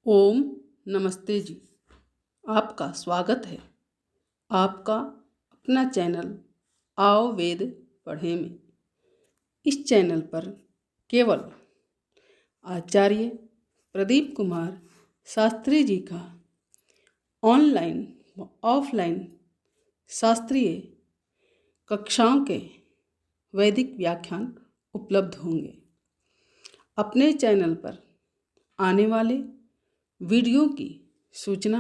ओम नमस्ते जी। आपका स्वागत है आपका अपना चैनल आओ वेद पढ़ें में। इस चैनल पर केवल आचार्य प्रदीप कुमार शास्त्री जी का ऑनलाइन व ऑफलाइन शास्त्रीय कक्षाओं के वैदिक व्याख्यान उपलब्ध होंगे। अपने चैनल पर आने वाले वीडियो की सूचना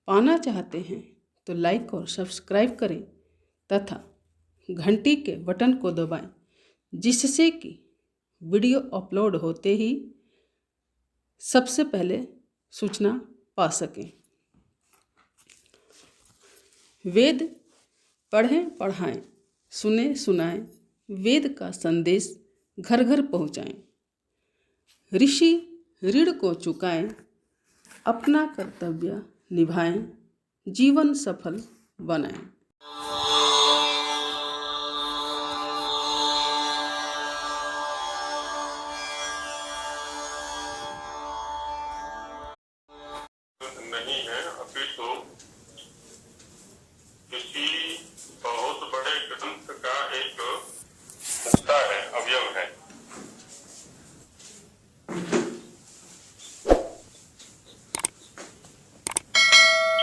पाना चाहते हैं तो लाइक और सब्सक्राइब करें तथा घंटी के बटन को दबाएं, जिससे कि वीडियो अपलोड होते ही सबसे पहले सूचना पा सकें। वेद पढ़ें पढ़ाएं, सुने सुनाएं, वेद का संदेश घर घर पहुँचाएं। ऋषि ऋण को चुकाएं, अपना कर्तव्य निभाएं, जीवन सफल बनाएं। नहीं है, अपितु किसी बहुत बड़े ग्रंथ का एक हिस्सा है, अवयव है।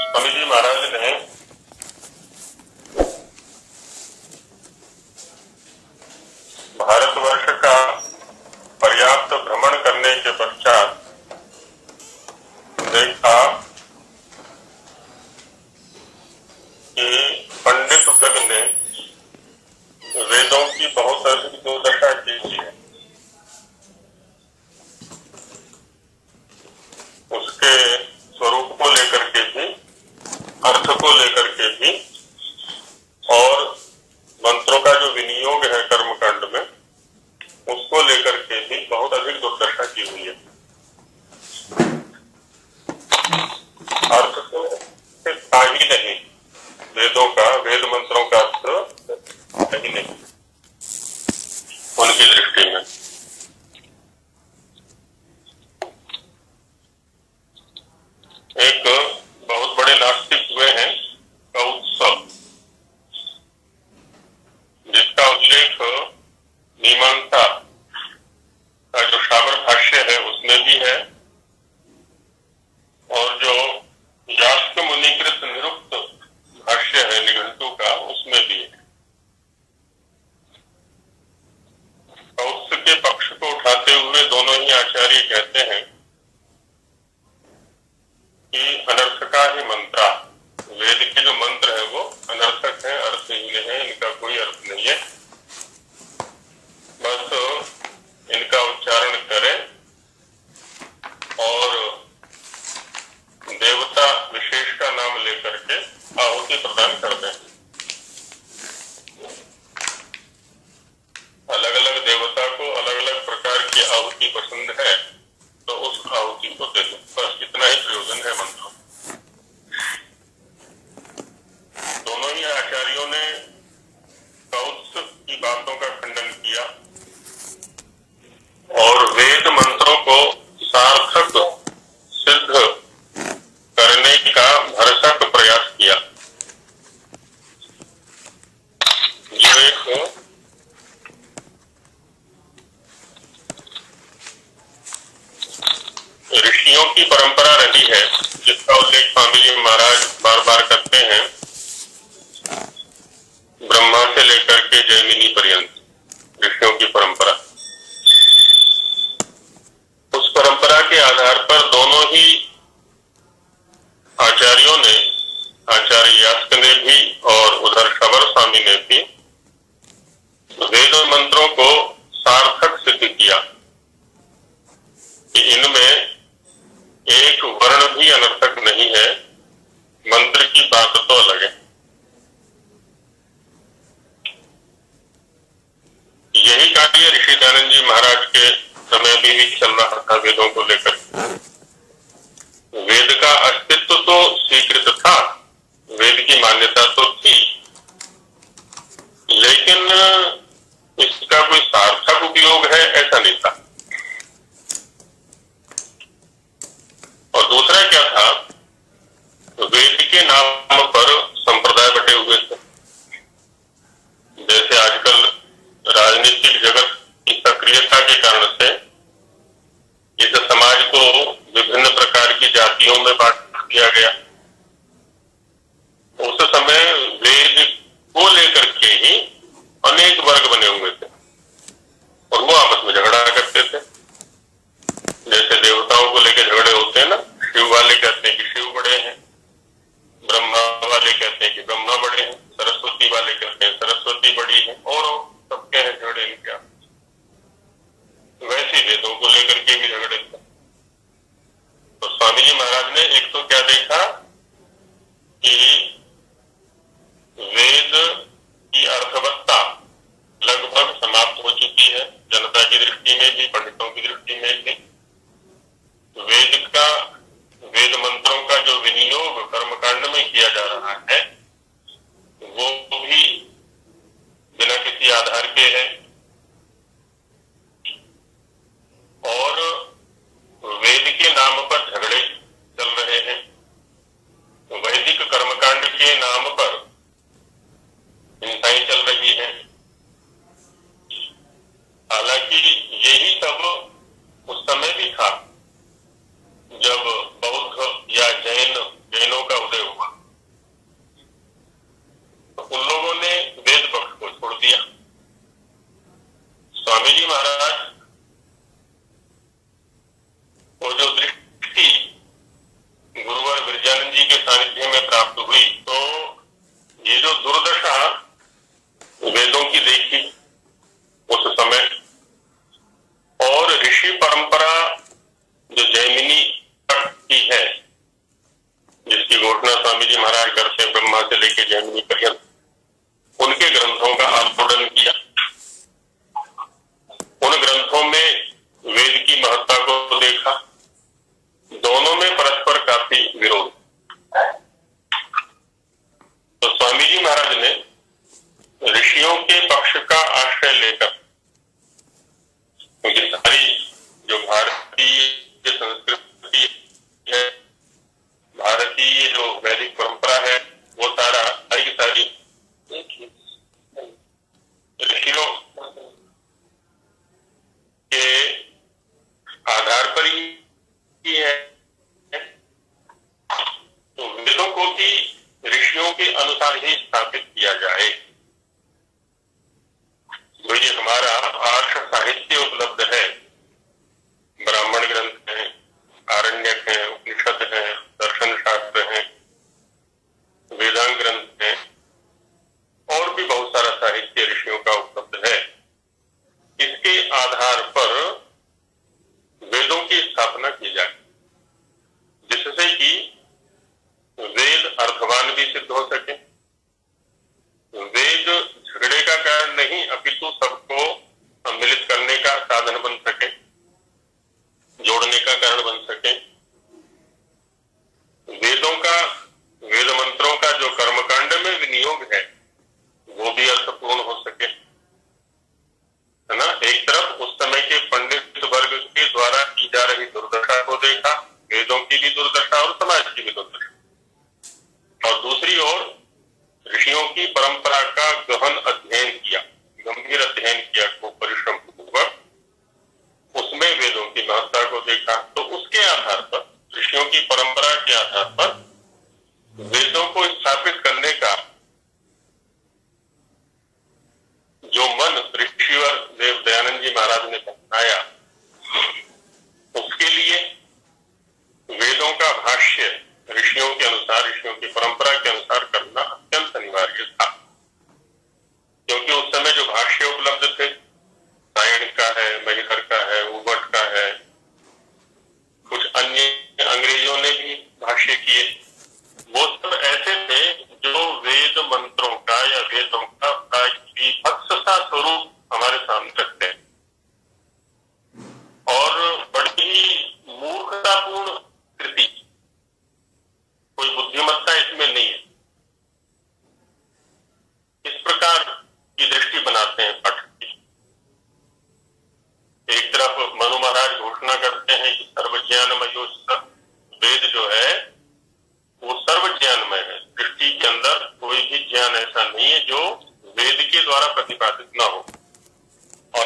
स्वामी जी महाराज ने भारतवर्ष का पर्याप्त भ्रमण करने के पश्चात देखा कि पंडित वर्ग ने वेदों की बहुत अधिक दुर्दशा की है। उसके स्वरूप को लेकर के भी, अर्थ को लेकर के भी, और मंत्रों का जो विनियोग है कर्मकांड में, उसको लेकर के भी बहुत अधिक दुर्दशा की हुई है। अर्थ तो था ही नहीं, वेदों का, वेद मंत्रों का अर्थ है ही नहीं उनकी दृष्टि में। एक बहुत बड़े नास्तिक हुए हैं कौत्सव, जिसका उल्लेख मीमांसा का जो शाबर भाष्य है उसमें भी है, और जो यास्क मुनिकृत निरुक्त भाष्य है निघंटु का, उसमें भी है। कौत्स के पक्ष को उठाते हुए दोनों ही आचार्य कहते हैं कि अनर्थका ही मंत्रा, वेद के जो मंत्र है वो अनर्थक है, अर्थहीन है, इनका कोई अर्थ नहीं है। बस इनका उच्चारण करें और देवता विशेष का नाम लेकर के आहुति प्रदान कर दें। अलग अलग देवता को अलग अलग प्रकार की आहुति पसंद है, तो उस आहुति को दे दो, बस इतना ही प्रयोजन है मंत्रों। दोनों ही आचार्यों ने कौत्स की बातों का खंडन किया और वेद मंत्रों को सार्थक सिद्ध करने का भरसक प्रयास किया। जो एक ऋषियों की परंपरा रही है, जिसका उल्लेख स्वामी जी महाराज बार बार करते हैं, ब्रह्मा से लेकर के जैमिनी पर्यंत ऋषियों की परंपरा। उस परंपरा के आधार पर दोनों ही आचार्यों ने, आचार्य यास्क ने भी और उधर शबर स्वामी ने भी, वेद मंत्रों को सार्थक सिद्ध किया कि इनमें एक वर्ण भी अनर्थक नहीं है, मंत्र की बात तो अलग है। यही कार्य ऋषि दयानंद जी महाराज के समय भी चल रहा था वेदों को लेकर। वेद का अस्तित्व तो स्वीकृत था, वेद की मान्यता तो थी, लेकिन इसका कोई सार्थक उपयोग है ऐसा नहीं था। और जगत की सक्रियता के कारण से इस समाज को विभिन्न प्रकार की जातियों में बांट दिया गया। उस समय वेद को लेकर के ही अनेक वर्ग बने हुए थे और वो आपस में झगड़ा करते थे। जैसे देवताओं को लेकर झगड़े होते हैं ना, शिव वाले कहते हैं कि शिव बड़े हैं, ब्रह्मा वाले कहते हैं कि ब्रह्मा बड़े हैं, सरस्वती वाले कहते हैं सरस्वती बड़ी है, और सबके हैं झगड़े क्या। वैसे वेदों को लेकर के भी झगड़े थे। तो स्वामी जी महाराज ने एक तो क्या देखा कि वेद की अर्थवत्ता लगभग समाप्त हो चुकी है, जनता की दृष्टि में भी, पंडितों की दृष्टि में भी। वेद मंत्रों का जो विनियोग कर्मकांड में किया जा रहा है वो भी बिना किसी आधार के है, और वेद के नाम पर झगड़े चल रहे हैं। वैदिक कर्मकांड के नाम पर हिंसाएं चल रही है। हालांकि यही सब उस समय भी था जब बौद्ध या जैनों का उदय हुआ। तो उन लोगों ने वेद पक्ष को छोड़ दिया। स्वामी जी महाराज को जो दृष्टि गुरुवर विरजानंद जी के सानिध्य में प्राप्त हुई, तो ये जो दुर्दशा वेदों की देखी उस समय, और ऋषि परंपरा जो जैमिनी की है, जिसकी घोषणा स्वामी जी महाराज करते हैं ब्रह्मा से लेकर जैमिनी पर्यंत, उनके ग्रंथों का आस्वादन किया। उन ग्रंथों में वेद की महत्ता को देखा। दोनों में परस्पर काफी विरोध। तो स्वामी जी महाराज ने ऋषियों के पक्ष का आश्रय लेकर, क्योंकि सारी जो भारतीय संस्कृति है, भारतीय जो वैदिक परंपरा है, वो सारी ऋषियों के आधार पर ही है। तो वेदों को भी ऋषियों के अनुसार ही स्थापित किया जाए। तो ये हमारा आर्ष साहित्य उपलब्ध है, ब्राह्मण ग्रंथ हैं, आरण्यक हैं, उपनिषद हैं, दर्शन शास्त्र हैं, वेदांग ग्रंथ हैं, और भी बहुत सारा साहित्य ऋषियों का उपलब्ध है। इसके आधार पर वेदों की स्थापना की जाए, जिससे कि वेद अर्थवान भी सिद्ध हो सके। वेद झगड़े का कारण नहीं, अपितु सबको सम्मिलित करने का साधन बन सके, जोड़ने का कारण बन सके। वेद मंत्रों का जो कर्मकांड में विनियोग है वो भी अर्थपूर्ण हो सके, है ना। एक तरफ उस समय के पंडित वर्ग के द्वारा की जा रही दुर्दशा को देखा, वेदों की भी दुर्दशा और समाज की भी दुर्दशा, और दूसरी ओर ऋषियों की परंपरा का गहन अध्ययन किया, गंभीर अध्ययन किया, खूब परिश्रम पूर्वक उसमें वेदों की महत्ता को देखा। तो उसके आधार पर, ऋषियों की परंपरा के आधार पर वेदों को स्थापित करने का जो मन ऋषिवर देव दयानंद जी महाराज ने बनाया, उसके लिए वेदों का भाष्य ऋषियों के अनुसार, ऋषियों की परंपरा के अनुसार करना अत्यंत अनिवार्य था। क्योंकि उस समय जो भाष्य उपलब्ध थे, सायण का है, महिधर का है, उबट का है, कुछ अन्य अंग्रेजों ने भी भाष्य किए, वो सब ऐसे थे जो वेद मंत्रों का या वेदों का विभत्स सा स्वरूप हमारे सामने रखते हैं, और बड़ी ही मूर्खतापूर्ण कृति, कोई बुद्धिमत्ता इसमें नहीं है, इस प्रकार की दृष्टि बनाते हैं पाठक की। एक तरफ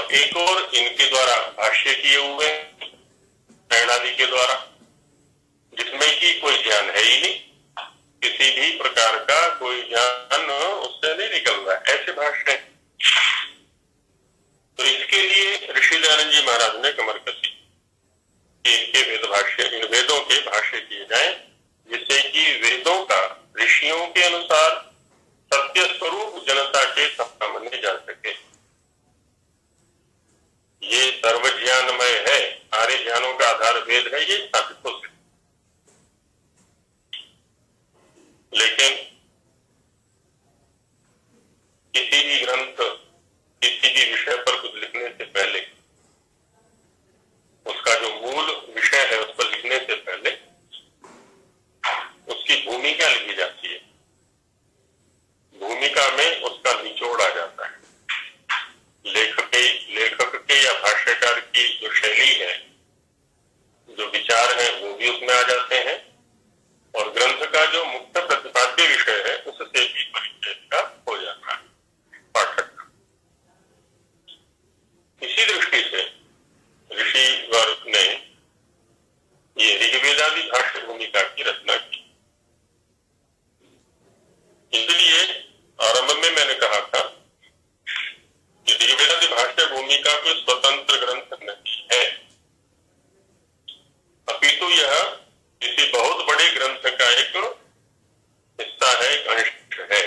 और एक और इनके द्वारा भाष्य किए हुए नैन आदि के द्वारा, जिसमें कि कोई ज्ञान है ही नहीं, किसी भी प्रकार का कोई ज्ञान उससे नहीं निकल रहा है, ऐसे भाष्य हैं। तो इसके लिए ऋषि दयानंद जी महाराज ने कमर कसी कि इनके वेद भाष्य, इन वेदों के भाष्य किए जाएं, जिससे कि वेदों का ऋषियों के अनुसार सत्य स्वरूप जनता के सामने जा सके। ये सर्व ज्ञानमय है, सारे ज्ञानों का आधार वेद है, ये स्थापित हो सके। लेकिन किसी भी ग्रंथ, किसी भी विषय पर कुछ लिखने से पहले, उसका जो मूल विषय है उस पर लिखने से पहले उसकी भूमिका लिखी जाती है। भूमिका में उसका निचोड़ आ जाता है। लेखक के या भाष्यकार की जो शैली है, जो विचार है, वो भी उसमें आ जाते हैं, और ग्रंथ का जो मुख्य प्रतिपाद्य विषय है उससे भी परिचय का हो जाता है पाठक का। इसी दृष्टि से ऋषि वर्ग ने ये ऋग्वेदादि भाष्य भूमिका की रचना की। इसलिए आरंभ में मैंने कहा था कि ऋग्वेदादि भाष्य भूमिका कोई स्वतंत्र ग्रंथ नहीं है, अपितु यह किसी बहुत बड़े ग्रंथ का एक हिस्सा है, एक अंश है।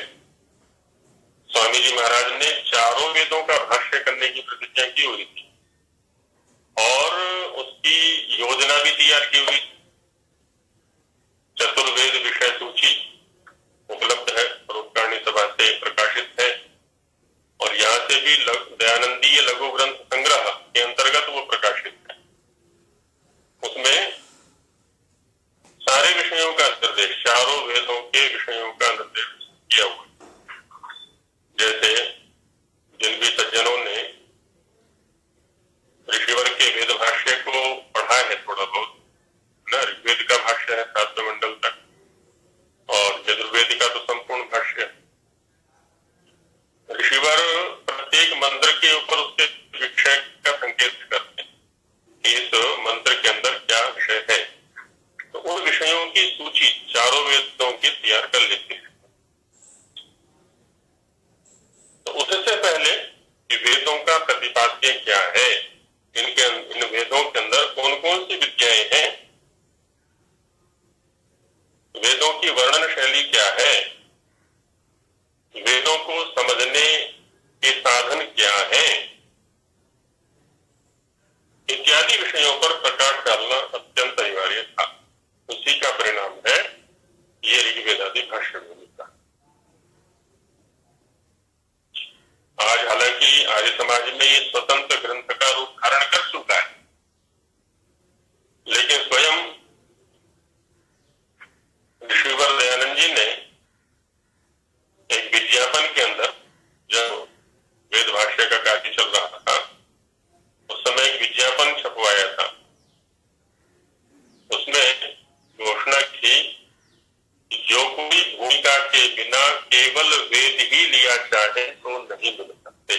स्वामी जी महाराज ने चारों वेदों का भाष्य करने की प्रतिज्ञा की हुई थी और उसकी योजना भी तैयार की हुई। चतुर्वेद विषय सूची उपलब्ध है, परोपकारणी सभा से प्रकाशित है, और यहाँ से भी दयानंदीय लघु ग्रंथ संग्रह के अंतर्गत वो प्रकाशित है। उसमें सारे विषयों का निर्देश, चारों वेदों के विषयों का निर्देश किया हुआ। जैसे जिन भी सज्जनों ने ऋषिवर के वेद भाष्य को पढ़ा है थोड़ा बहुत ना, ऋग्वेद का भाष्य है 7वें मंडल तक, और यजुर्वेद का तो संपूर्ण भाष्य है। ऋषिवर प्रत्येक मंत्र के ऊपर उसके विषय का संकेत करते हैं कि इस मंत्र के अंदर क्या विषय है, तो उन विषयों की सूची चारों वेदों की तैयार कर लेते हैं। तो उससे पहले कि वेदों का प्रतिपाद्य क्या है, इन वेदों के अंदर कौन कौन सी विद्याएं हैं, वेदों की वर्णन शैली क्या है, वेदों को समझने के साधन क्या है, इत्यादि विषयों पर प्रकाश डालना अत्यंत अनिवार्य था। उसी का परिणाम है ये ऋग्वेदादि भाष्य भूमिका। आज हालांकि आर्य समाज में ये स्वतंत्र ग्रंथ का रूप धारण कर चुका है, लेकिन स्वयं ऋषिवर दयानंद जी ने एक विज्ञापन के अंदर, जब वेद भाष्य का कार्य चल रहा था, उस समय एक विज्ञापन छपवाया था। उसमें घोषणा की कि जो कोई भूमिका के बिना केवल वेद ही लिया चाहे तो नहीं मिल सकते।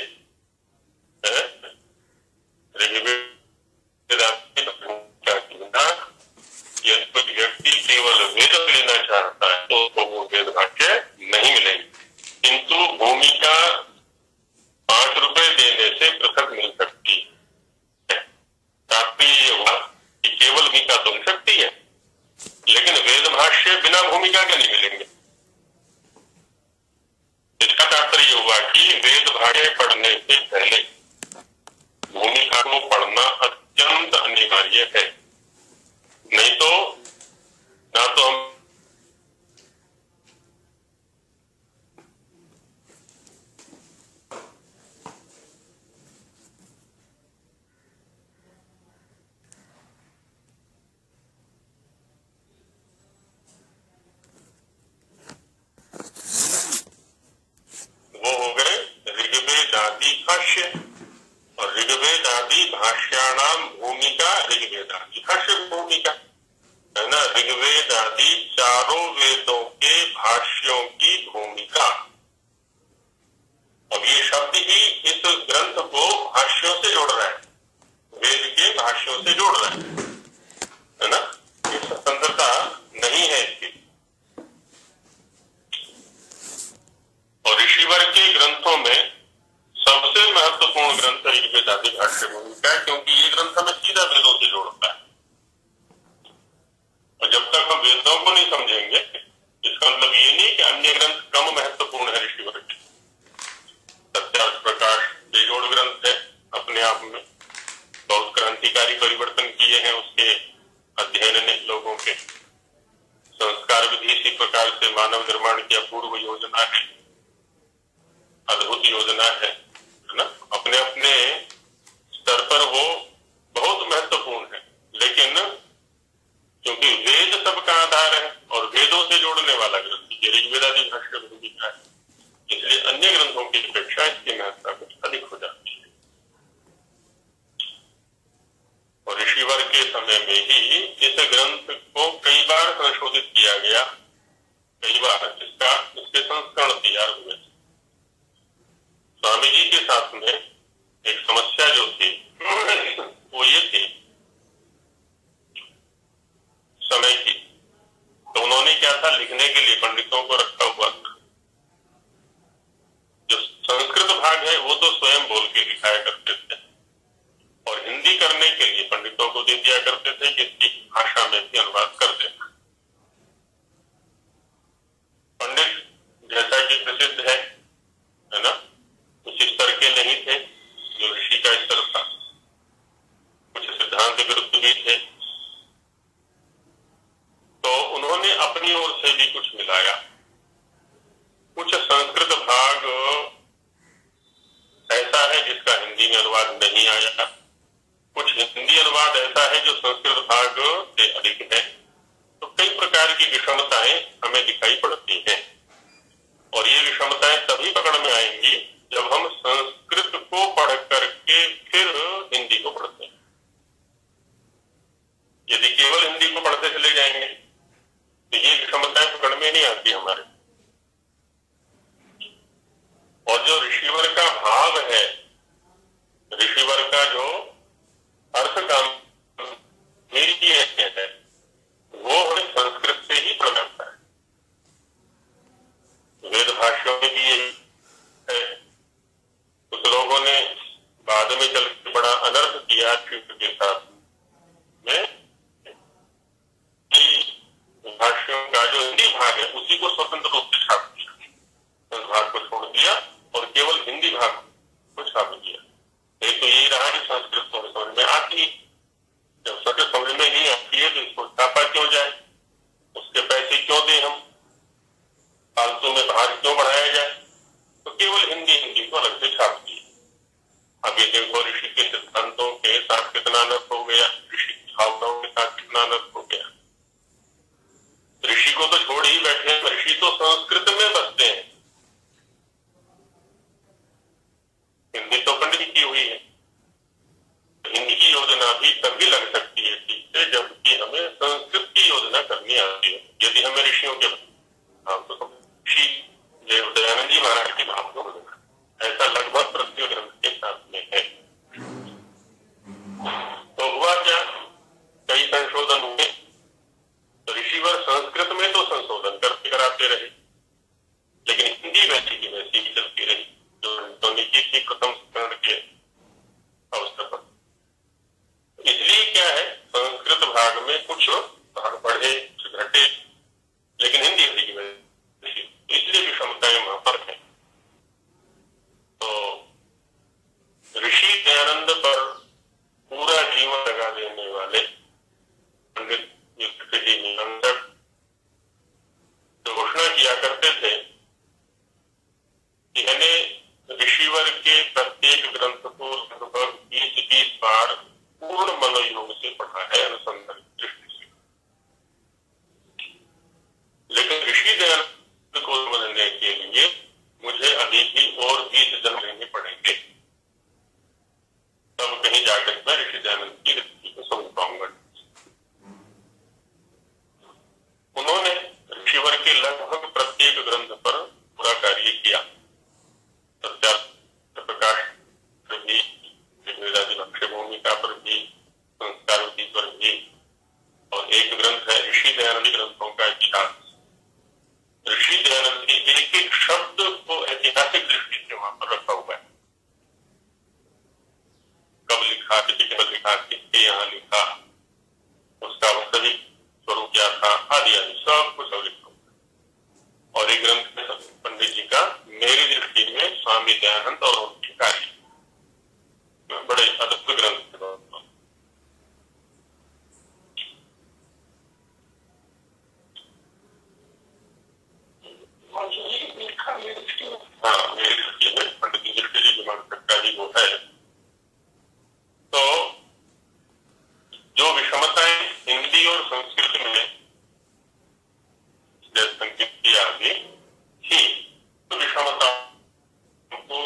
भूमिका के बिना यदि कोई व्यक्ति केवल वेद लेना चाहता है तो वो वेद भाष्य नहीं मिलेंगे, किंतु भूमिका 5 रुपए देने से पृथक मिल सकती है। तात्पर्य ये हुआ कि केवल भूमिका तो मिल सकती है, लेकिन वेद भाष्य बिना भूमिका के नहीं मिलेंगे। इसका तात्पर्य हुआ कि वेद भाष्य पढ़ने से पहले भूमिका को पढ़ना अत्यंत अनिवार्य है, नहीं तो ना तो हम वो हो गए ऋग्वेदादि भाष्य, और ऋग्वेदादि भाष्याणाम भूमिका ऋग्वेदादि भाष्य भूमिका है ना। ऋग्वेदादि चारों वेदों के भाष्यों की भूमिका अब ये शब्द ही इस ग्रंथ को भाष्यों से जोड़ रहा है, वेद के भाष्यों से जोड़ रहा है ना। ये स्वतंत्रता नहीं है इसकी। और ऋषिवर के ग्रंथों में सबसे महत्वपूर्ण ग्रंथ ऋग्वेदादि भाष्य भूमिका है, क्योंकि ये ग्रंथ हमें सीधा वेदों से जोड़ता है। और जब तक हम वेदों को नहीं समझेंगे, इसका मतलब ये नहीं कि अन्य ग्रंथ कम महत्वपूर्ण है। ऋषिवर के सत्यार्थ प्रकाश बेजोड़ ग्रंथ है, अपने आप में बहुत क्रांतिकारी परिवर्तन किए हैं उसके अध्ययन ने। लोगों के संस्कार विधि इसी प्रकार से मानव निर्माण की अपूर्व योजना है, अद्भुत योजना है ना। अपने अपने स्तर पर वो बहुत महत्वपूर्ण है, लेकिन क्योंकि वेद सबका आधार है और वेदों से जोड़ने वाला ग्रंथ ये ऋग्वेदादि भाष्य भूमिका है, इसलिए अन्य ग्रंथों की अपेक्षा इसकी महत्ता कुछ अधिक हो जाती है। और ऋषिवर के समय में ही इस ग्रंथ को कई बार संशोधित किया गया, कई बार इसके संस्करण तैयार हुए। स्वामी जी के साथ में एक समस्या जो थी वो ये थी समय की। तो उन्होंने क्या था, लिखने के लिए पंडितों को रखा हुआ था। जो संस्कृत भाग है वो तो स्वयं बोल के लिखाया करते थे, और हिंदी करने के लिए पंडितों को दे दिया करते थे कि इसकी भाषा में भी अनुवाद कर देना। पंडित जैसा कि प्रसिद्ध है ना, उस स्तर के नहीं थे जो ऋषि का स्तर था। कुछ सिद्धांत विरुद्ध भी थे, तो उन्होंने अपनी ओर से भी कुछ मिलाया। कुछ संस्कृत भाग ऐसा है जिसका हिंदी में अनुवाद नहीं आया, कुछ हिंदी अनुवाद ऐसा है जो संस्कृत भाग से अधिक है। तो कई प्रकार की विषमताएं हमें दिखाई पड़ती हैं, और ये विषमताएं तभी पकड़ में आएंगी जब हम संस्कृत को पढ़ करके फिर हिंदी को पढ़ते हैं। यदि केवल हिंदी को पढ़ते चले जाएंगे तो ये विषमताएं पकड़ में नहीं आती हमारे। और जो ऋषिवर का भाव है, ऋषिवर का जो अर्थ का मेरी है, वो हमें संस्कृत से ही पढ़ जाता है। वेद भाष्यों में भी यही है। कुछ लोगों ने बाद में चल के बड़ा अनर्थ किया शिव के साथ में, भाष्यों का जो हिंदी भाग है उसी को स्वतंत्र रूप से छाप दिया, उस भाग को छोड़ दिया और केवल हिंदी भाग को छाप दिया। एक तो यही रहा कि संस्कृत को समझ में आती, जब संस्कृत समझ में नहीं आती है तो इसको छापा क्यों जाए, उसके पैसे क्यों दें हम, फालतू में भाग क्यों बढ़ाया जाए। तो केवल हिंदी को अलग से छाप दी। अब ये देखो ऋषि के सिद्धांतों के साथ कितना अनर्थ हो गया, ऋषि की भावनाओं के साथ कितना अनर्थ हो गया। ऋषि को तो छोड़ ही बैठे, ऋषि तो संस्कृत में बसते हैं, हिंदी तो पंडित की हुई है। हिंदी की योजना भी तभी लग सकती है ठीक से जबकि हमें संस्कृत की योजना करनी आती है। यदि हमें ऋषियों के तो ऋषि दयानंद जी महाराज की भाव को बदलना, ऐसा लगभग प्रत्येक ग्रंथ के साथ में है। तो हुआ क्या, कई संशोधन हुए। तो ऋषिवर संस्कृत में तो संशोधन करते कराते रहे, लेकिन हिंदी वैसी की वैसी ही चलती रही जो पंडितों की थी प्रथम संस्करण के अवसर पर। इसलिए क्या है, संस्कृत भाग में कुछ भाग बढ़े कुछ घटे, लेकिन हिंदी की वजह इसलिए विषमताएं वहां पर है। तो ऋषि दयानंद पर पूरा जीवन लगा देने वाले पंडित निरंतर जो घोषणा किया करते थे कि मैंने ऋषिवर के प्रत्येक ग्रंथ को लगभग 20-20 बार पूर्ण मनोयोग से पढ़ा है, अनुसंधान की दृष्टि से। लेकिन ऋषि दयानंद को समझने के लिए मुझे अभी भी और 20 जन्म लेने पड़ेंगे, तब कहीं जाकर मैं ऋषि दयानंद की दृष्टि को समझ पाऊंगा। उन्होंने ऋषिवर के लगभग प्रत्येक ग्रंथ पर पूरा कार्य किया, सत्यार्थ लिखा, किसी के बाद लिखा, किसके यहाँ लिखा, उसका वास्तविक स्वरूप क्या था, आदि आदि सब कुछ लिखा। और एक ग्रंथ में पंडित जी का मेरी दृष्टि में स्वामी दयानंद और उनके कार्य बड़े अद्भुत ग्रंथ थे। हाँ, मेरी दृष्टि में पंडित जी दृष्टि जी मानसिकता ही वो है। तो जो विषमताएं हिंदी और संस्कृत में संकेत किया आगे थी, तो विषमता को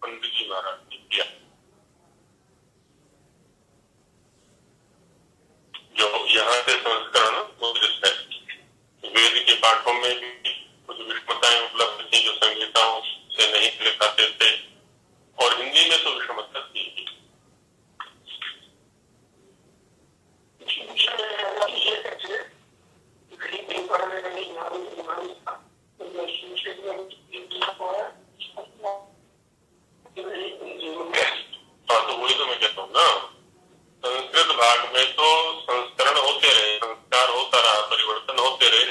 पंडित जी महाराज ने किया। जो यहाँ से संस्करण मुद्रित है, वेद के पाठों में भी कुछ विषमताएं उपलब्ध थी जो संहिताओं से नहीं लिखाते थे, और हिंदी में तो विषमता थी। हाँ, तो वही तो मैं कहता हूँ ना, संस्कृत भाग में तो संस्करण होते रहे, संस्कार होता रहा, परिवर्तन होते रहे।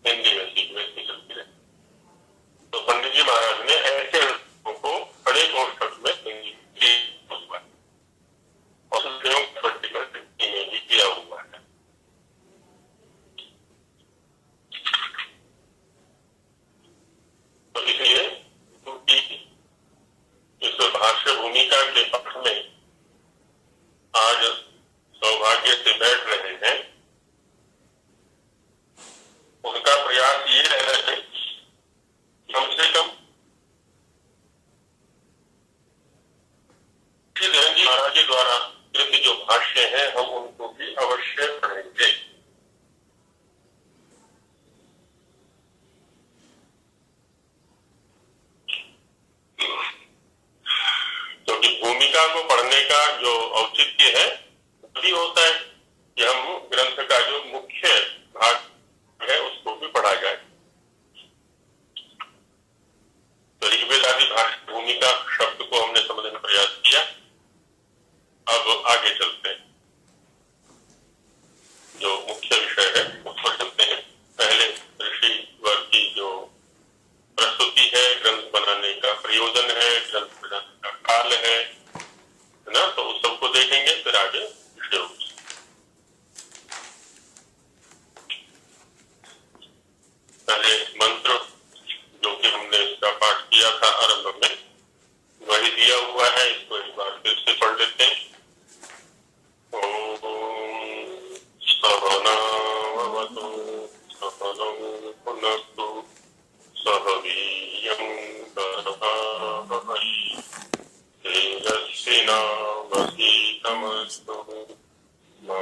हिंदी में सीख चलती रहे। तो पंडित जी महाराज ने ऐसे को बड़े कोष्ठक में हुआ है और में भी किया हुआ है। तो इसलिए क्योंकि इस भाष्य भूमिका के पक्ष में आज सौभाग्य से बैठ रहे हैं, उनका प्रयास ये रहना है कम से कम श्री दयानंद जी महाराज के द्वारा कृत जो भाष्य हैं हम उनको भी अवश्य पढ़ेंगे। क्योंकि भूमिका को पढ़ने का जो औचित्य है वही होता है कि हम ग्रंथ का जो मुख्य भाग है उसको भी पढ़ा जाए। तो ऋग्वेद आदि भाष्य भूमिका शब्द को हमने समझने का प्रयास किया। अब आगे चलते हैं, जो मुख्य विषय है उस पर चलते हैं। पहले ऋषि वर्ग की जो प्रस्तुति है, ग्रंथ बनाने का प्रयोजन है, ग्रंथ बनाने का काल है ना, तो उस सबको देखेंगे, फिर आगे विषय। पहले मंत्र जो कि हमने इसका पाठ किया था आरंभ में, वही दिया हुआ है, इसको एक बार फिर से पढ़ लेते हैं। सहनावतु सहनौ भुनक्तु सह वीर्यं करवावहै तेजस्विनावधीतमस्तु मा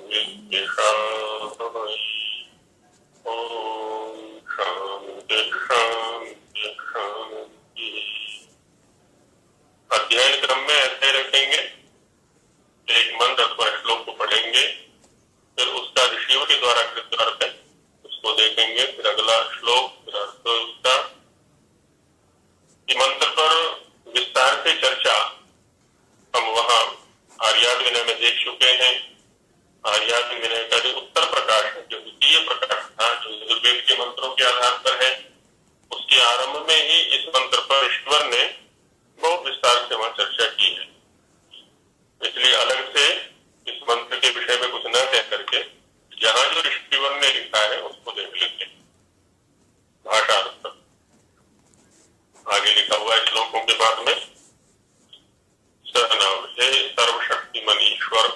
विद्विषावहै। ओम शांति शांति शांति। अध्ययन क्रम में ऐसे रखेंगे, एक मंत्र अथवा श्लोक को पढ़ेंगे, फिर उसका ऋषियों के द्वारा कृत अर्थ है उसको देखेंगे, फिर अगला श्लोक, फिर अर्थ उसका। मंत्र पर विस्तार से चर्चा हम वहां आर्याद विनय में देख चुके हैं। आर्याद विनय का जो उत्तर प्रकाश है, जो द्वितीय प्रकाश था, जो यजुर्वेद के मंत्रों के आधार पर है, उसके आरंभ में ही इस मंत्र पर ईश्वर ने बहुत विस्तार से वहां चर्चा की है। इसलिए अलग से इस मंत्र के विषय में कुछ न कह करके जहां जो ऋषिवर ने लिखा है उसको देख लेते हैं। भाषार्थ आगे लिखा हुआ है श्लोकों के बाद में, सहनाव हे सर्वशक्तिमान ईश्वर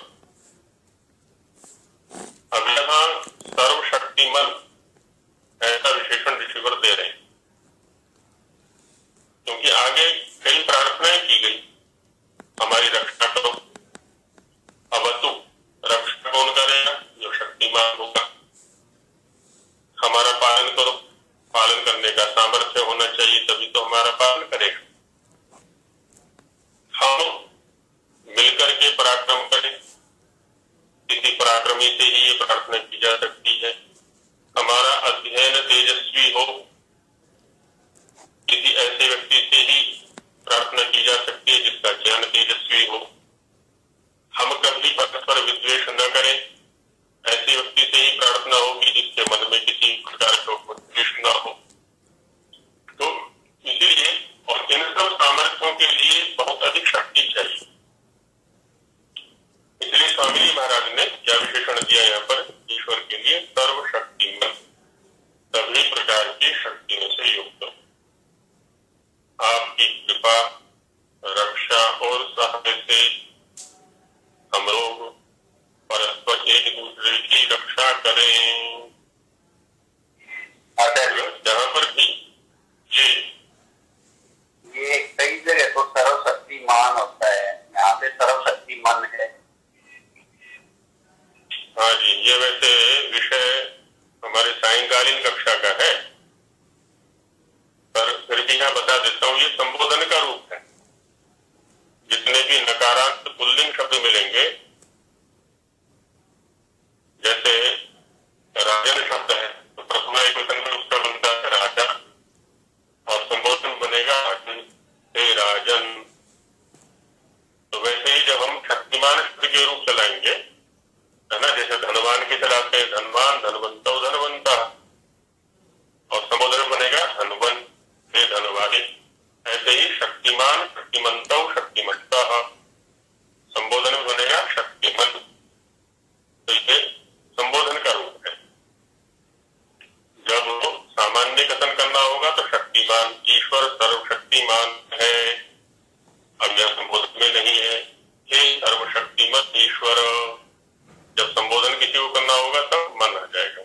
पराक्रमी से ही ये प्रार्थना की जा सकती है। हमारा अध्ययन तेजस्वी हो, किसी ऐसे व्यक्ति से ही प्रार्थना की जा सकती है जिसका ज्ञान तेजस्वी हो। हम कभी परस्पर विद्वेष न करें, ऐसे व्यक्ति से ही प्रार्थना होगी जिसके मन में किसी प्रकार का विद्वेष न हो। तो इसीलिए और इन सब सामर्थ्यों के लिए बहुत अधिक शक्ति चाहिए। इसलिए स्वामी जी महाराज ने क्या विशेषण दिया यहाँ पर ईश्वर के लिए? सर्वशक्तिमान, सभी प्रकार की शक्तियों से युक्त। आपकी कृपा, रक्षा और सहाय से हम लोग परस्पर एक दूसरे की रक्षा करें। जहाँ पर भी ये कई जगह तो सर्वशक्तिमान होता है, यहाँ पे सर्वशक्तिमान है। हाँ जी, ये वैसे विषय हमारे सायंकालीन कक्षा का है, पर फिर भी यहाँ बता देता हूँ, ये संबोधन का रूप है। जितने भी नकारात्मक पुल्लिंग शब्द मिलेंगे, जैसे राजन शब्द है तो प्रथमा एक वचन में उसका बनता है राजा, और संबोधन बनेगा हे राजन। तो वैसे ही जब हम शक्तिमान शब्द के रूप चलाएंगे, है ना, जैसे धनवान के चलाते हैं धनवान, धनवंतो, धनवंता, और संबोधन बनेगा धनवन हे धनवाने। ऐसे ही शक्तिमान, शक्तिमंतो, शक्तिमंता, संबोधन में बनेगा शक्तिमन। तो ये संबोधन का रूप है। जब सामान्य कथन करना होगा तो शक्तिमान, ईश्वर सर्वशक्तिमान है। अब यह संबोधन में नहीं है, हे सर्वशक्तिमत ईश्वर। जब संबोधन किसी को करना होगा तब मन आ जाएगा,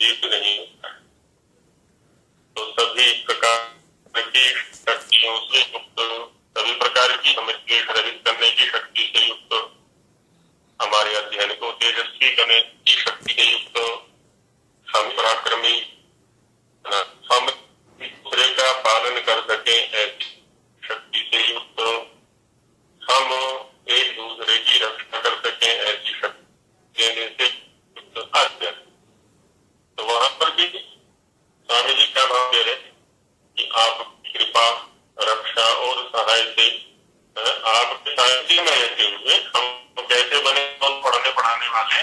दीर्घ नहीं होता है। तो सभी प्रकार की शक्तियों से युक्त, सभी प्रकार की हमें द्वेष रहित करने की शक्ति से युक्त, हमारे अध्ययन को तेजस्वी करने की शक्ति से युक्त, हम पराक्रमी, हम दूसरे का पालन कर सके ऐसी शक्ति से युक्त, हम एक दूसरे की रक्षा कर सके ऐसी शक्ति देने से युक्त अध्ययन। तो वहां पर भी स्वामी जी क्या भाव दे रहे कि आप कृपा, रक्षा और सहाय से, आपके सानिध्य में रहते हुए हम कैसे बने पढ़ने पढ़ाने वाले,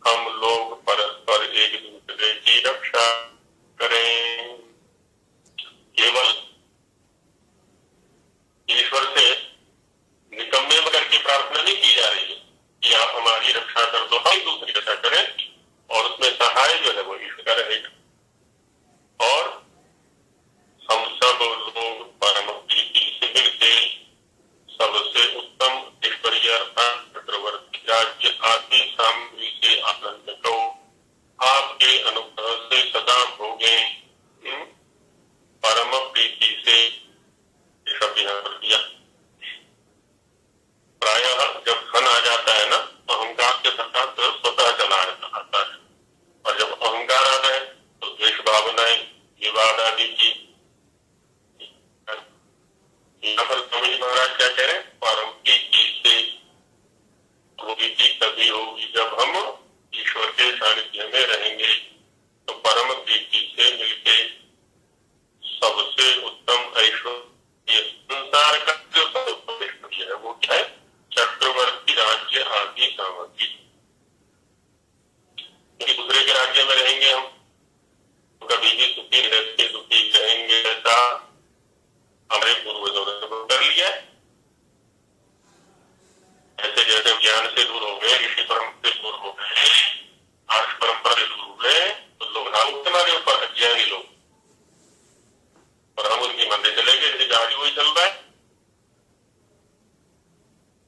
हम लोग परस्पर एक दूसरे की रक्षा करें। केवल ईश्वर से निकम्मे करके प्रार्थना नहीं की जा रही है कि आप हमारी रक्षा कर दो, हम दूसरी रक्षा करें, और उसमें सहाय जो है वो ईश्वर का रहेगा। और हम सब लोग परम प्रीति से मिलके सबसे उत्तम ईश्वरीय अर्थात चक्रवर्ती राज्य आदि सामग्री से आनंद को आपके अनुग्रह से सदा भोगे। परम प्रीति से शब्द यहाँ पर दिया। प्रायः जब धन आ जाता है ना तो अहंकार के साथ स्वतः चला आता है, और जब अहंकार आता है तो द्वेष भावनाएं, विवाद आदि की। यहाँ पर स्वामी जी महाराज क्या कह रहे हैं? परम प्रीति से। वो प्रीति तभी होगी जब हम ईश्वर के सानिध्य में रहेंगे। तो परम प्रीति से मिलके सबसे उत्तम ऐश्वर्य, संसार का जो सर्वोत्तम ऐश्वर्य है वो क्या है? चक्रवर्ती राज्य आदि सामग्री। दूसरे के राज्य में रहेंगे हम तो कभी भी सुखी रहते, सुखी रहेंगे, ऐसा हमारे पूर्वजों ने कर लिया। ऐसे जैसे ज्ञान से दूर हो गए, ऋषि परंपरा से दूर हो गए, आर्ष परंपरा से दूर हो गए, तो लोग नाम हमारे ऊपर अज्ञानी लोग, और हम उनकी मंदिर चले गए, जैसे गाड़ी वही चल रहा है,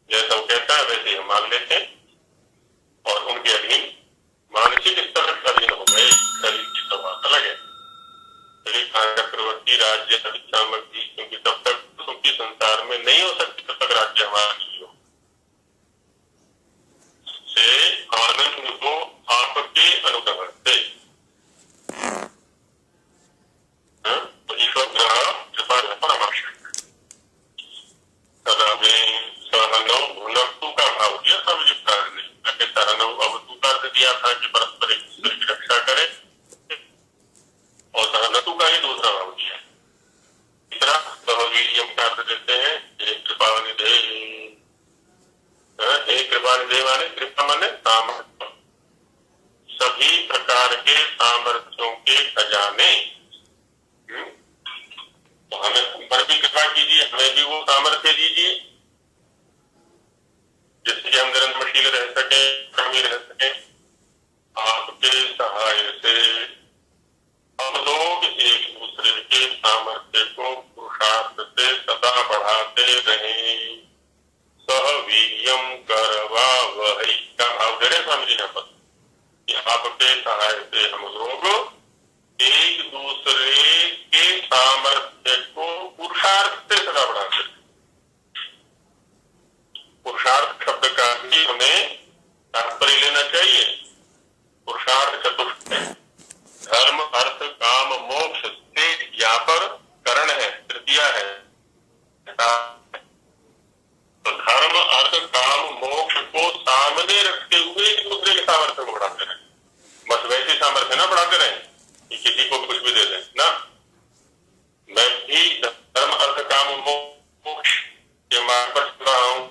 जैसा वो कहता है वैसे हम मान लेते हैं, और उनके अधीन मानसिक स्तर तक अधीन हो गए। शरीर की तो बात अलग है, चक्रवर्ती राज्य सामग्री, क्योंकि तब तक सुखी संसार में नहीं हो सकती तब तक राज्य हमारा नहीं हो। से आनंद योग्यता माने सामर्थ्य, सभी प्रकार के सामर्थ्यों के खजाने। तो हमें हम पर भी कृपा कीजिए, हमें भी वो सामर्थ्य दीजिए जिससे कि हम निरंतरशील रह सके, कमी रह सके। आपके सहाय से हम लोग एक दूसरे के सामर्थ्य को पुरुषार्थ से सदा बढ़ाते रहें। सह वीर्यम करवावहै का भाव दे रहे स्वामी जी यहाँ पर कि आपके सहाय से हम लोग एक दूसरे के सामर्थ्य को पुरुषार्थ से सदा बढ़ाते हैं। पुरुषार्थ शब्द का ही हमें तात्पर्य लेना चाहिए। पुरुषार्थ चतुष्ट है, धर्म अर्थ काम मोक्ष से यहाँ पर करण है, तृतीया है। तो धर्म अर्थ काम मोक्ष को सामने रखते हुए एक दूसरे के सामर्थ्य को बढ़ाते रहे। बस वैसी सामर्थ्य ना बढ़ाते रहे कि किसी को कुछ भी दे दें ना। मैं भी धर्म अर्थ काम मोक्ष के मार्ग पर चल रहा हूँ,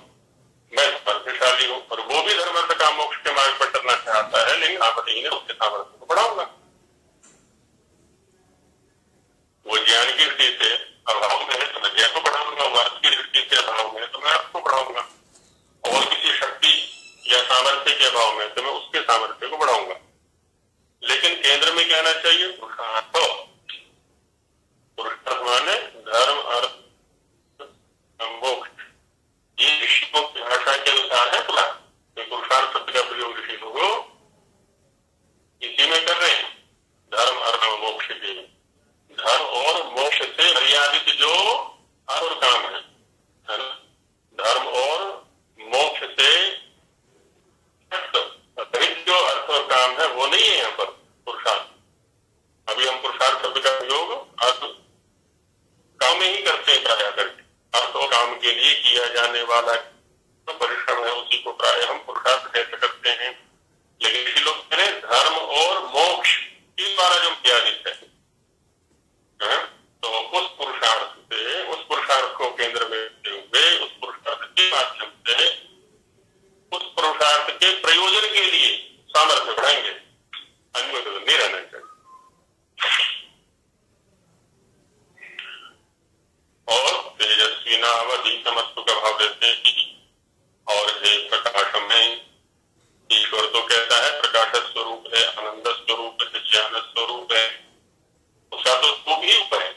मैं सामर्थ्यशाली हूँ, और वो भी धर्म अर्थ काम मोक्ष के मार्ग पर चलना चाहता है, लेकिन आप नहीं उसके सामर्थ्य को बढ़ाऊंगा। वो ज्ञान की दृष्टि से अभाव में है तो मैं ज्ञान को बढ़ाऊंगा, अर्थ की दृष्टि से अभाव में है तो मैं अर्थ को बढ़ाऊंगा, और किसी शक्ति या सामर्थ्य के अभाव में तो मैं उसके सामर्थ्य को बढ़ाऊंगा। लेकिन केंद्र में क्या आना चाहिए? पुरुषार्थ। पुरुषार्थ माने धर्म अर्थ मोक्ष। ये ऋषियों की भाषा के अनुसार है पूरा। तो पुरुषार्थ शब्द का प्रयोग ऋषि लोग इसी में कर रहे हैं, धर्म अर्थ मोक्ष के। धर्म और मोक्ष से मर्यादित जो अर्थ और काम है ना, धर्म और मोक्ष से अतिरिक्त जो अर्थ और काम है वो नहीं है यहाँ पर पुरुषार्थ। अभी हम पुरुषार्थ शब्द का प्रयोग अर्थ काम में ही करते हैं प्राय करके। अर्थ और काम के लिए किया जाने वाला तो परिश्रम है, उसी को प्राय हम पुरुषार्थ कैसे करते हैं। लेकिन इसी लोग कह रहे धर्म और मोक्ष के द्वारा जो मर्यादित है, तो उस पुरुषार्थ से, उस पुरुषार्थ को केंद्र में रखते हुए, उस पुरुषार्थ के माध्यम से उस पुरुषार्थ के प्रयोजन के लिए सामर्थ्य बढ़ाएंगे, अन्य तो नहीं रहना चाहिए। और तेजस्वी नावधीतमस्तु का भाव देते हैं कि और हे प्रकाश में, ईश्वर तो कहता है प्रकाश स्वरूप है, आनंद स्वरूप है, ज्ञान स्वरूप है, उसका तो वो भी ऊपर है।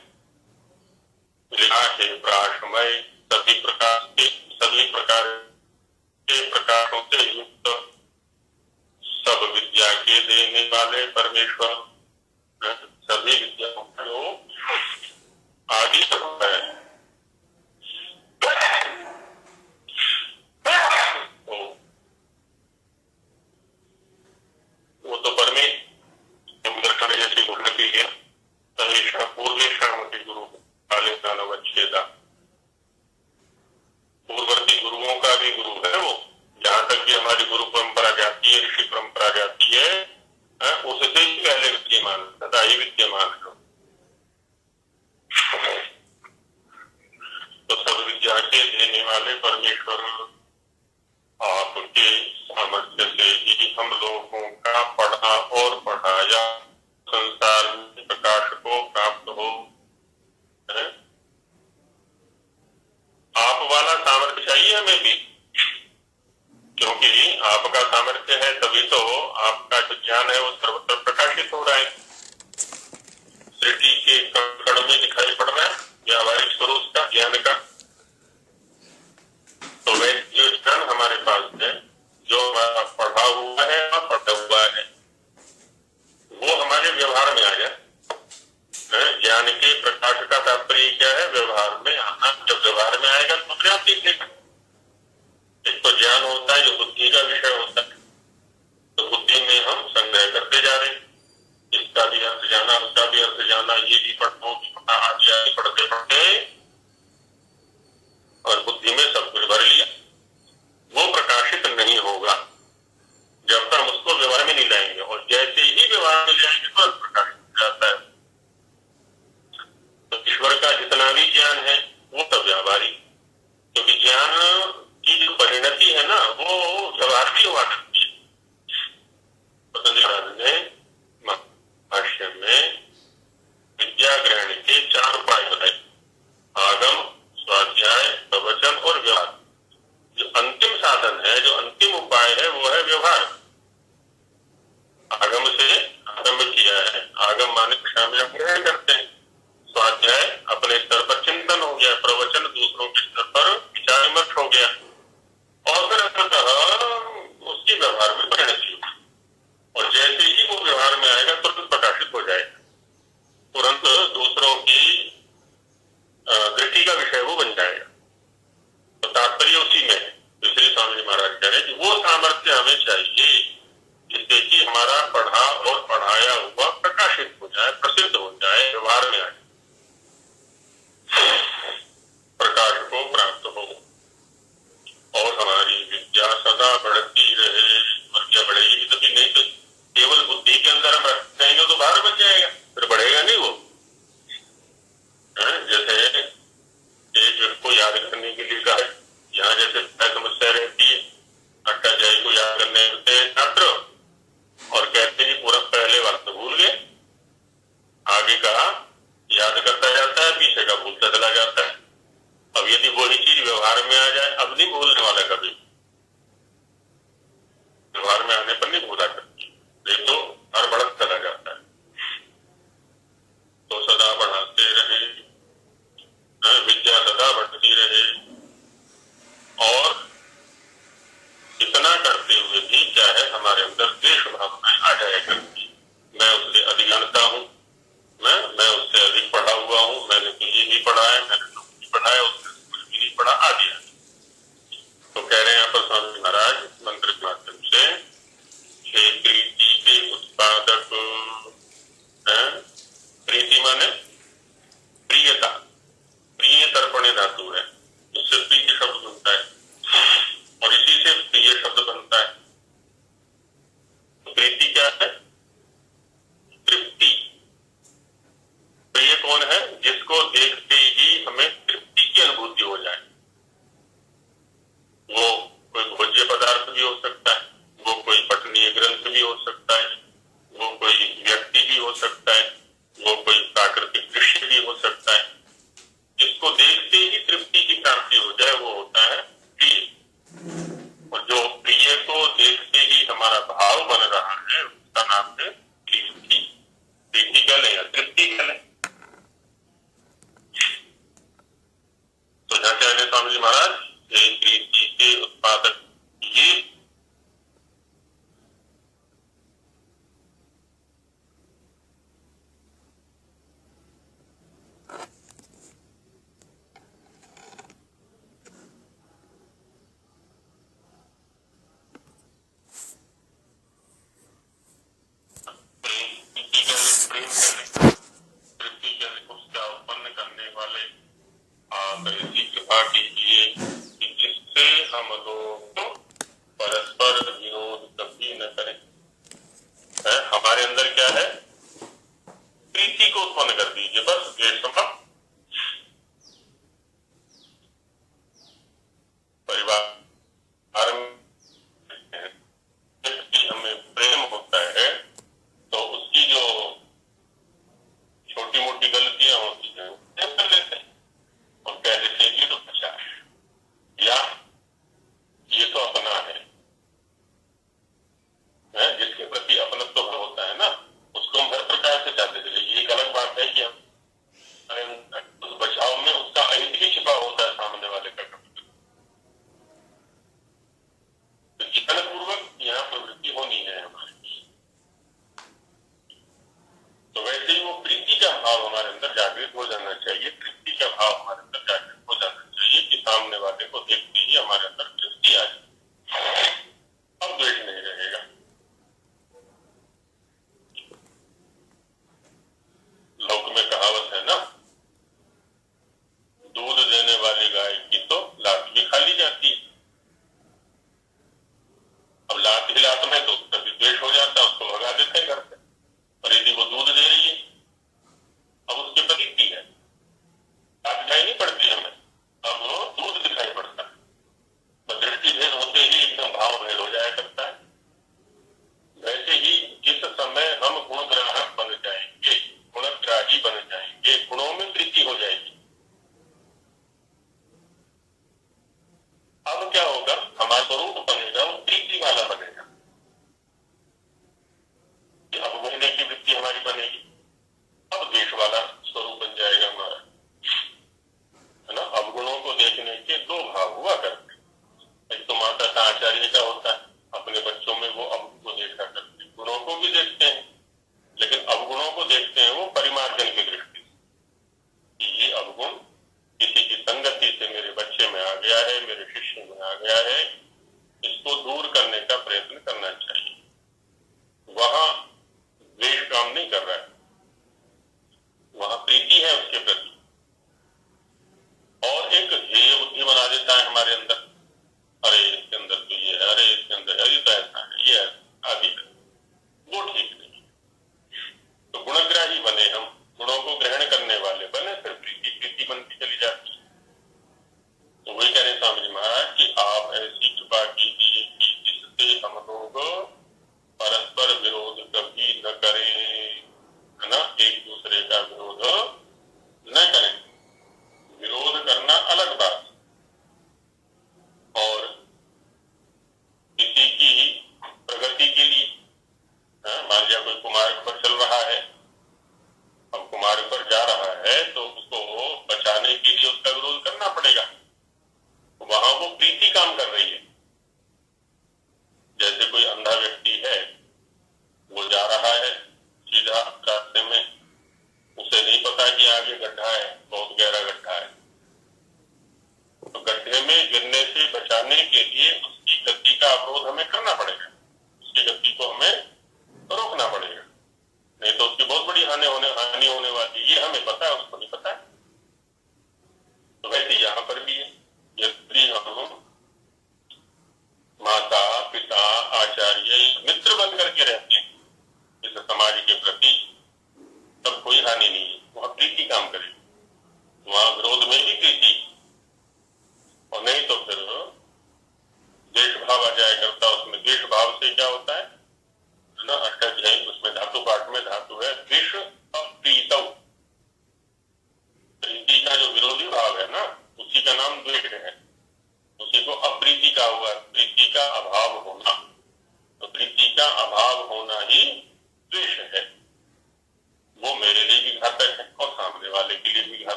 प्रकाशमय, सभी प्रकार के प्रकाशों से युक्त, सब विद्या के देने वाले परमेश्वर, सभी विद्याओं को आदि स्वरूप है। वो तो परमेश्वर जैसी उन्नति है। पूर्वेशामति गुरु काले दानवच्छेदा, पूर्ववर्ती गुरुओं का भी गुरु है वो। जहां तक भी हमारी गुरु परंपरा जाती है, ऋषि परंपरा जाती है, उससे ही पहले विद्यमान, सदा ही विद्यमान है। तो सब विद्या के देने वाले परमेश्वर आपके सामर्थ्य से ही हम लोगों का पढ़ा और पढ़ाया संसार में प्रकाश को प्राप्त हो। आप वाला सामर्थ्य चाहिए हमें भी, क्योंकि आपका सामर्थ्य है तभी तो आपका जो ज्ञान है वो सर्वत्र प्रकाशित हो रहा है, सृष्टि के कण में दिखाई पड़ रहा है व्यावहारिक स्वरूप का ज्ञान का। तो वह जो ज्ञान हमारे पास है, जो हमारा पढ़ा हुआ है और पढ़ा हुआ है, वो हमारे व्यवहार में आ जाए। ज्ञान के प्रकाश का तात्पर्य क्या है? व्यवहार में आना। जब व्यवहार में आएगा तो अपने आप दिखेगा। एक तो ज्ञान होता है जो बुद्धि का विषय होता है, तो बुद्धि में हम संग्रह करते जा रहे हैं, इसका भी अर्थ जाना, उसका भी अर्थ जाना, ये भी पढ़ना, वो भी पढ़ना, आदि पढ़ते पढ़ते आगम से आरंभ किया है। आगम माने शामिल ग्रहण करते हैं। स्वाध्याय अपने स्तर पर चिंतन हो गया, प्रवचन दूसरों के स्तर पर विचार विमर्श हो गया, और फिर अंततः उसकी व्यवहार में परिणति होगी। और जैसे ही वो व्यवहार में आएगा तुरंत प्रकाशित हो जाएगा, तुरंत दूसरों की दृष्टि का विषय वो बन जाएगा। तो तात्पर्य उसी में है। इसलिए स्वामी जी महाराज कह रहे हैं कि वो सामर्थ्य हमें चाहिए जिससे कि हमारा पढ़ा और पढ़ाया हुआ प्रकाशित हो जाए, प्रसिद्ध हो जाए, व्यवहार में आए, प्रकाश को प्राप्त हो, और हमारी विद्या सदा बढ़ती रहे। और क्या बढ़ेगी? तभी नहीं तो केवल बुद्धि के अंदर हम रख जाएंगे तो बाहर बच जाएगा, फिर बढ़ेगा नहीं वो। जैसे एक को याद करने के लिए कहा, यहाँ जैसे समस्या रहती है, अट्ठाध्यायी को याद करने होते हैं छात्र और कहते हैं पूरा पहले वाला तो भूल गए, आगे का याद करता जाता है, पीछे का भूलता चला जाता है। अब यदि वही चीज व्यवहार में आ जाए, अब नहीं भूलने वाला, कभी व्यवहार में आने पर नहीं भूला करती, नहीं तो हर बढ़त चला जाता है। तो सदा बढ़ाते रहे, विद्या सदा बढ़ती रहे, और इतना करते हुए भी क्या है, हमारे अंदर द्वेष भावनाएं आ जाया करती। मैं उससे अधिक जानता हूँ, मैं उससे अधिक पढ़ा हुआ हूँ, मैंने तो ये नहीं पढ़ा है, मैंने तो कुछ पढ़ा है, उसने कुछ भी नहीं पढ़ा, आदि। तो कह रहे हैं यहाँ पर स्वामी महाराज मंत्र के माध्यम से, हे प्रीति के उत्पादक, प्रीति माने प्रियता, प्रिय तर्पणे धातु है, उससे प्रीति शब्द बनता है, और इसी से प्रिय शब्द बनता है। तो प्रीति क्या है? तृप्ति। प्रिय कौन है? जिसको देखते ही हमें तृप्ति की अनुभूति हो जाए। वो कोई भोज्य पदार्थ भी हो सकता है, वो कोई पठनीय ग्रंथ भी हो सकता है, वो कोई व्यक्ति भी हो सकता है, वो कोई प्राकृतिक दृश्य भी हो सकता है। जिसको देखते ही तृप्ति की प्राप्ति हो जाए वो होता है प्रिय। और जो प्रिय को देखते ही हमारा भाव बन रहा है उसका नाम है प्रीति। प्रीति कह लें या तृप्ति कह लें। तो जहाँ कह रहे स्वामी जी महाराज, ये प्रीति के उत्पादक ये उत्पन्न करने वाले आप ऐसी कृपा कीजिए कि जिससे हम लोग परस्पर विरोध कभी न करें। हमारे अंदर क्या है? प्रीति को उत्पन्न कर दीजिए, बस द्वेष समाप्त। परिवार हमें प्रेम होता है तो उसकी जो छोटी मोटी गलतियां होती हैं कर लेते हैं और कह देते हैं ये तो अच्छा है, या ये तो अपना है। जिसके प्रति अपनत्व तो होता है ना, उसको हम हर प्रकार से चाहते थे। ये एक अलग बात है कि हम उस बचाव में उसका अहित भी छिपा होता है सामने वाले का। तो ज्ञानपूर्वक यहाँ प्रवृत्ति होनी है हमारी। तो वैसे ही वो प्रीति का भाव हमारे अंदर जागृत हो जाना चाहिए, तृप्ति का भाव हमारे अंदर जागृत हो जाना चाहिए कि सामने वाले को देखते ही हमारे अंदर तृप्ति आ जाए, अब द्वेष नहीं रहेगा। लोक में कहावत है ना, दूध देने वाली गाय की तो लात भी खा ली जाती है। अब लात ही लात में तो कभी द्वेष हो जाता है, उसको भगा देते हैं घर से। और यदि वो दूध दे रही है, अब उसके प्रति की है, लात दिखाई नहीं पड़ती हमें, अब वो दूध दिखाई पड़ता है। तो दृष्टि भेद होते ही एकदम भाव भेद हो जाया करता है। वैसे ही जिस समय हम गुणग्राहक बन जाएंगे, गुणग्राही बन जाएंगे, गुणों में प्रीति हो जाएगी, अब क्या होगा? हमारा स्वरूप बनेगा, वो प्रीति वाला बनेगा।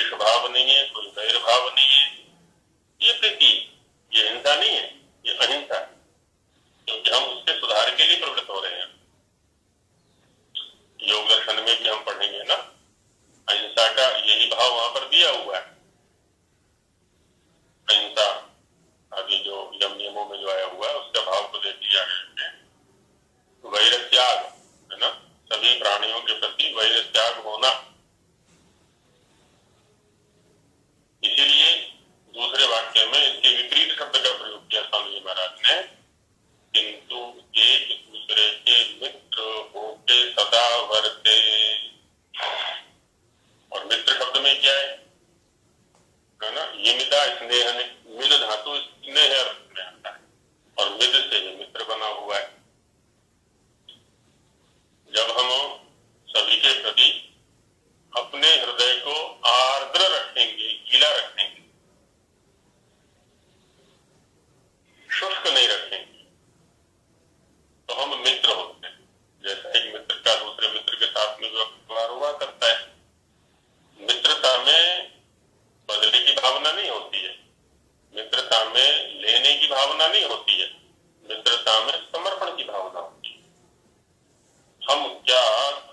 द्वेष भाव नहीं है, कोई वैर भाव नहीं है। ये प्रीति, ये हिंसा नहीं है, ये अहिंसा है, क्योंकि हम उसके सुधार के लिए प्रवृत्त हो रहे हैं। योग दर्शन में भी हम पढ़ेंगे ना, अहिंसा का यही भाव वहां पर दिया हुआ है। अहिंसा अभी जो यम नियमों में जो आया हुआ है उसका भाव को दे दिया है। वैर त्याग है ना, सभी प्राणियों के प्रति वैर त्याग होना। इसीलिए दूसरे वाक्य में इसके विपरीत शब्द का प्रयोग किया स्वामी जी महाराज ने, किंतु एक दूसरे के मित्र होके सदा वर्ते। और मित्र शब्द में क्या है ना, ये मिदा स्नेह, मिद धातु स्नेह अर्थ में आता है और मिद से ही मित्र बना हुआ है। जब हम सभी के प्रति अपने हृदय को आर्द्र रखेंगे, गीला रखेंगे, शुष्क नहीं रखेंगे, तो हम मित्र होते हैं। जैसा एक मित्र का दूसरे मित्र के साथ में व्यवहार हुआ करता है। मित्रता में बदले की भावना नहीं होती है, मित्रता में लेने की भावना नहीं होती है, मित्रता में समर्पण की भावना होती है। हम क्या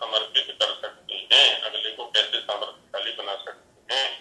समर्पित कर सकते हैं, अगले को कैसे सामर्थ्यशाली बना सकते हैं,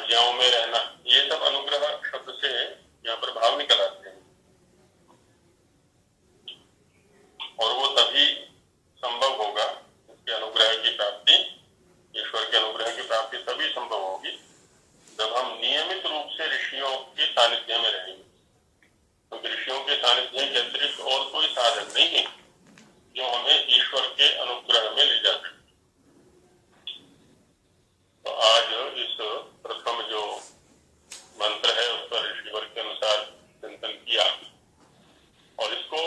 आज्ञाओं में रहना, ये सब अनुग्रह शब्द से यहाँ पर भाव निकल आते हैं। और वो तभी संभव होगा, इसके अनुग्रह की प्राप्ति, ईश्वर के अनुग्रह की प्राप्ति तभी संभव होगी जब हम नियमित रूप से ऋषियों के सानिध्य में रहेंगे। क्योंकि ऋषियों के सानिध्य के अतिरिक्त और कोई साधन नहीं है जो हमें ईश्वर के अनुग्रह में ले जा सके। तो आज इस प्रथम जो मंत्र है उस पर ऋषिवर के अनुसार चिंतन किया और इसको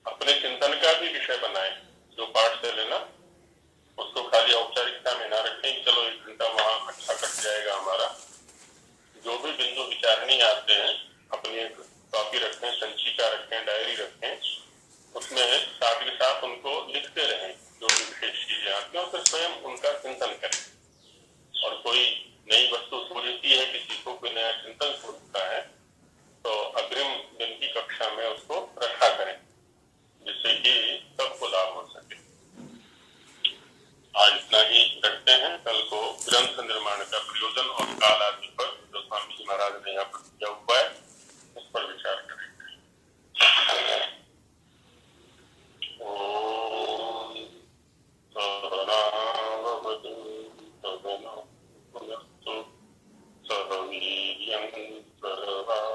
अपने चिंतन का भी विषय बनाए। जो पाठ से लेना उसको खाली औपचारिकता में ना रखें कि चलो 1 घंटा वहां अच्छा कट जाएगा हमारा। जो भी बिंदु विचारणी आते हैं अपनी एक कॉपी रखें, संचिका रखें, डायरी रखें, उसमें साथ के साथ उनको लिखते रहें जो भी विशेष चीजें आती हैं और फिर स्वयं उनका चिंतन करें। और कोई नई वस्तु सूझती है, किसी को कोई नया चिंतन सूझता है तो अग्रिम दिन की कक्षा में उसको रखा करें जिससे कि सबको लाभ हो सके। आज इतना ही रखते हैं। कल को ग्रंथ निर्माण का प्रयोजन और काल आदि पर जो स्वामी जी महाराज ने यहाँ पर किया हुआ है उस पर विचार करेंगे। ओम सहनावतु सहनौ भुनक्तु सह वीर्यं करवावहै